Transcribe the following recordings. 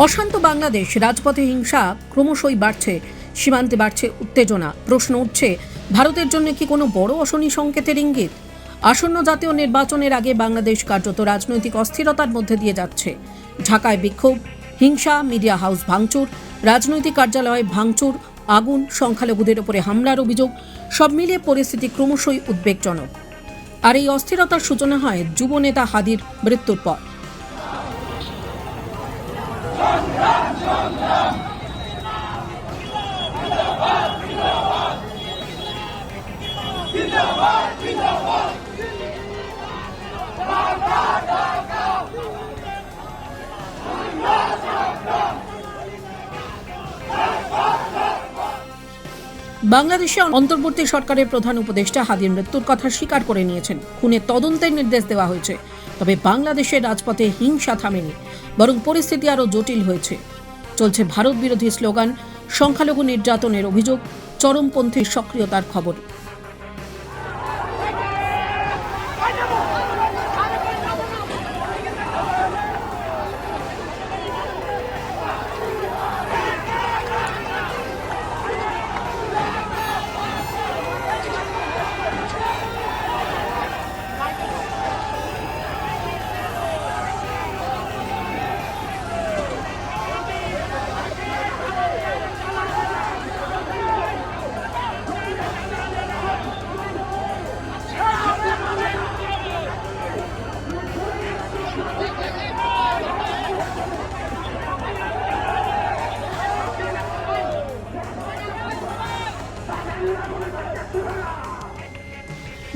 অশান্ত বাংলাদেশ, রাজপথে হিংসা ক্রমশই বাড়ছে, সীমান্তে বাড়ছে উত্তেজনা। প্রশ্ন উঠছে, ভারতের জন্য কি কোনো বড় অশনি সংকেতের ইঙ্গিত? আসন্ন জাতীয় নির্বাচনের আগে বাংলাদেশ কার্যত রাজনৈতিক অস্থিরতার মধ্যে দিয়ে যাচ্ছে। ঢাকায় বিক্ষোভ, হিংসা, মিডিয়া হাউস ভাঙচুর, রাজনৈতিক কার্যালয়ে ভাঙচুর, আগুন, সংখ্যালঘুদের উপরে হামলার অভিযোগ, সব মিলিয়ে পরিস্থিতি ক্রমশই উদ্বেগজনক। আর এই অস্থিরতার সূচনা হয় যুব নেতা হাদির মৃত্যুর পর। বাংলাদেশে অন্তর্বর্তী সরকারের প্রধান উপদেষ্টা হাদির মৃত্যুর কথা স্বীকার করে নিয়েছেন। খুনের তদন্তের নির্দেশ দেওয়া হয়েছে। তবে বাংলাদেশের রাজপথে হিংসা থামেনি, বরং পরিস্থিতি আরও জটিল হয়েছে। চলছে ভারত বিরোধী স্লোগান, সংখ্যালঘু নির্যাতনের অভিযোগ, চরমপন্থীর সক্রিয়তার খবর।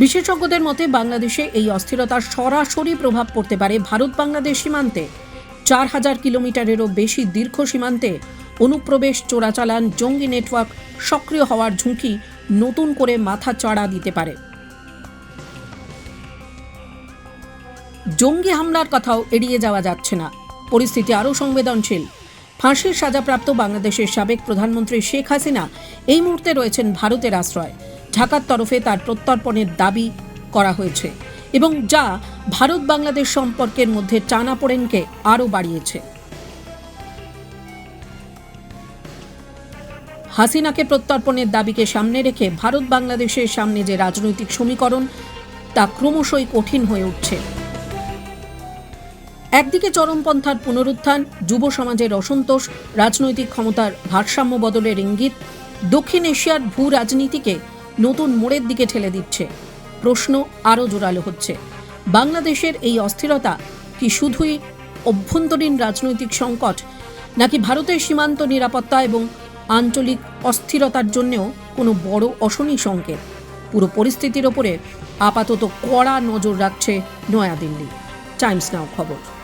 বিশেষজ্ঞদের মতে বাংলাদেশে এই অস্থিরতার সরাসরি প্রভাব পড়তে পারে ভারত বাংলাদেশ সীমান্তে। 4000 কিলোমিটারেরও বেশি দীর্ঘ সীমান্তে অনুপ্রবেশ, চোরাচালান, জঙ্গি নেটওয়ার্ক সক্রিয় হওয়ার ঝুঁকি নতুন করে মাথা চাড়া দিতে পারে। জঙ্গি হামলার কথাও এড়িয়ে যাওয়া যাচ্ছে না। পরিস্থিতি আরও সংবেদনশীল। ফাঁসির সাজাপ্রাপ্ত বাংলাদেশের সাবেক প্রধানমন্ত্রী শেখ হাসিনা এই মুহূর্তে রয়েছেন ভারতের আশ্রয়। ঢাকার তরফে তার প্রত্যর্পণের দাবি করা হয়েছে এবং যা ভারত বাংলাদেশ সম্পর্কের মধ্যে টানাপোড়েনকে আরও বাড়িয়েছে। হাসিনাকে প্রত্যর্পণের দাবিকে সামনে রেখে ভারত বাংলাদেশের সামনে যে রাজনৈতিক সমীকরণ তা ক্রমশই কঠিন হয়ে উঠছে। একদিকে চরমপন্থার পুনরুত্থান, যুব সমাজের অসন্তোষ, রাজনৈতিক ক্ষমতার ভারসাম্য বদলের ইঙ্গিত দক্ষিণ এশিয়ার ভূ রাজনীতিকে নতুন মোড়ের দিকে ঠেলে দিচ্ছে। প্রশ্ন আরও জোরালো হচ্ছে, বাংলাদেশের এই অস্থিরতা কি শুধুই অভ্যন্তরীণ রাজনৈতিক সংকট, নাকি ভারতের সীমান্ত নিরাপত্তা এবং আঞ্চলিক অস্থিরতার জন্যও কোনো বড় অশনি সংকেত? পুরো পরিস্থিতির ওপরে আপাতত কড়া নজর রাখছে নয়াদিল্লি। টাইমস নাও খবর।